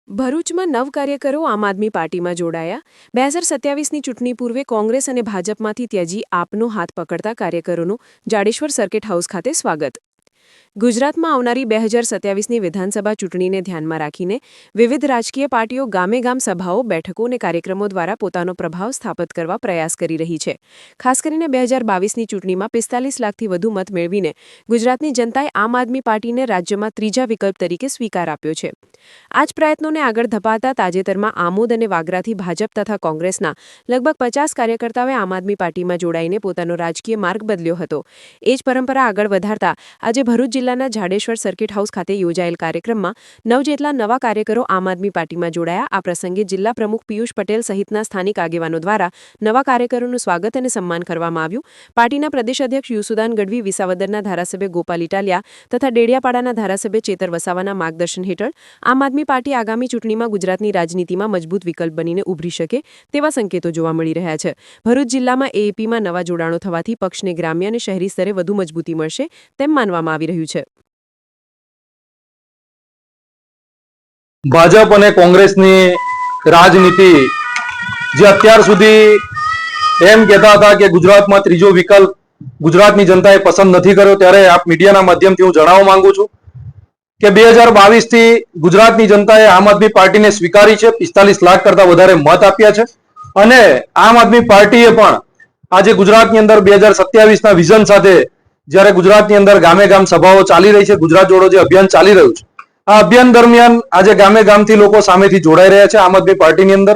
ભરૂચમાં નવ કાર્યકરો આમ આદમી પાર્ટીમાં જોડાયા 2027ની ચૂંટણી પૂર્વે કોંગ્રેસ અને ભાજપમાંથી ત્યજી આપનો હાથ પકડતા કાર્યકરોનું જાડેશ્વર સર્કિટ હાઉસ ખાતે સ્વાગત. ગુજરાતમાં આવનારી 2027ની વિધાનસભા ચૂંટણીને ધ્યાનમાં રાખીને વિવિધ રાજકીય પાર્ટીઓ ગામે ગામ સભાઓ, બેઠકો અને કાર્યક્રમો દ્વારા પોતાનો પ્રભાવ સ્થાપિત કરવા પ્રયાસ કરી રહી છે. ખાસ કરીને 2022ની ચૂંટણીમાં 45 લાખથી વધુ મત મેળવીને ગુજરાતની જનતાએ આમ આદમી પાર્ટીને રાજ્યમાં ત્રીજા વિકલ્પ તરીકે સ્વીકાર આપ્યો છે. આ જ પ્રયત્નોને આગળ ધપાવતા તાજેતરમાં આમોદ અને વાગરાથી ભાજપ તથા કોંગ્રેસના લગભગ 50 કાર્યકર્તાઓએ આમ આદમી પાર્ટીમાં જોડાઈને પોતાનો રાજકીય માર્ગ બદલ્યો હતો. એ જ પરંપરા આગળ વધારતા આજે ભરૂચ જિલ્લાના જાડેશ્વર સર્કિટ હાઉસ ખાતે યોજાયેલ કાર્યક્રમમાં 9 જેટલા નવા કાર્યકરો આમ આદમી પાર્ટીમાં જોડાયા. આ પ્રસંગે જિલ્લા પ્રમુખ પિયુષ પટેલ સહિતના સ્થાનિક આગેવાનો દ્વારા નવા કાર્યકરોનું સ્વાગત અને સન્માન કરવામાં આવ્યું. પાર્ટીના પ્રદેશ અધ્યક્ષ યુસુદાન ગઢવી, વિસાવદરના ધારાસભ્ય ગોપાલ ઇટાલિયા તથા ડેડિયાપાડાના ધારાસભ્ય ચેતર વસાવાના માર્ગદર્શન હેઠળ આમ આદમી પાર્ટી આગામી ચૂંટણીમાં ગુજરાતની રાજનીતિમાં મજબૂત વિકલ્પ બનીને ઉભરી શકે તેવા સંકેતો જોવા મળી રહ્યા છે. ભરૂચ જિલ્લામાં એએપીમાં નવા જોડાણો થવાથી પક્ષને ગ્રામ્ય અને શહેરી સ્તરે વધુ મજબૂતી મળશે તેમ માનવામાં આવી રહ્યું છે. ભાજપ અને કોંગ્રેસની રાજનીતિ જે અત્યાર સુધી એમ કહેતા હતા કે ગુજરાતમાં ત્રીજો વિકલ્પ ગુજરાતની જનતાએ પસંદ નથી કર્યો, ત્યારે આપ મીડિયાના માધ્યમથી હું જણાવવા માંગુ છું કે 2022 થી ગુજરાતની જનતાએ આમ આદમી પાર્ટીને સ્વીકારી છે. 45 લાખ કરતા વધારે મત આપ્યા છે અને આમ આદમી પાર્ટીએ પણ આજે ગુજરાતની અંદર 2027ના વિઝન સાથે જ્યારે ગુજરાતની અંદર ગામે ગામ સભાઓ ચાલી રહી છે, ગુજરાત જોડો જે અભિયાન ચાલી રહ્યું છે, આ અભિયાન દરમિયાન આજે ગામે ગામથી લોકો સામેથી જોડાઈ રહ્યા છે આમ આદમી પાર્ટીની અંદર.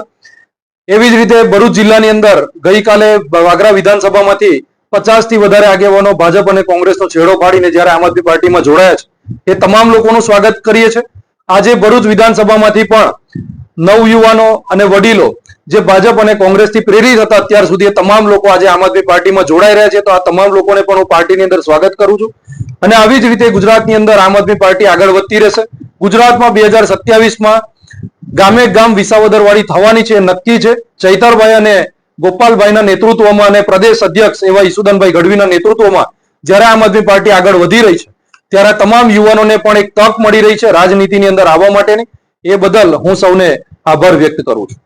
એવી જ રીતે ભરૂચ જિલ્લાની અંદર ગઈકાલે વાગરા વિધાનસભામાંથી 50 થી વધારે આગેવાનો ભાજપ અને કોંગ્રેસનો છેડો ફાડીને જ્યારે આમ આદમી પાર્ટીમાં જોડાયા છે, એ તમામ લોકોનું સ્વાગત કરીએ છીએ. આજે ભરૂચ વિધાનસભામાંથી પણ નવયુવાનો અને વડીલો જે ભાજપ અને કોંગ્રેસથી પ્રેરિત હતા અત્યાર સુધી, એ તમામ લોકો આજે આમ આદમી પાર્ટીમાં જોડાઈ રહ્યા છે. તો આ તમામ લોકોને પણ હું પાર્ટીની અંદર સ્વાગત કરું છું અને આવી જ રીતે ગુજરાતની અંદર આમ આદમી પાર્ટી આગળ વધતી રહેશે. ગુજરાતમાં 2027માં ગામે ગામ વિસાવદરવાળી થવાની છે, નક્કી છે. ચૈતરભાઈ અને ગોપાલભાઈના નેતૃત્વમાં અને પ્રદેશ અધ્યક્ષ એવા ઈસુદાનભાઈ ગઢવીના નેતૃત્વમાં જ્યારે આમ આદમી પાર્ટી આગળ વધી રહી છે, ત્યારે તમામ યુવાનોને પણ એક તક મળી રહી છે રાજનીતિની અંદર આવવા માટેની. એ બદલ હું સૌને આભાર વ્યક્ત કરું છું.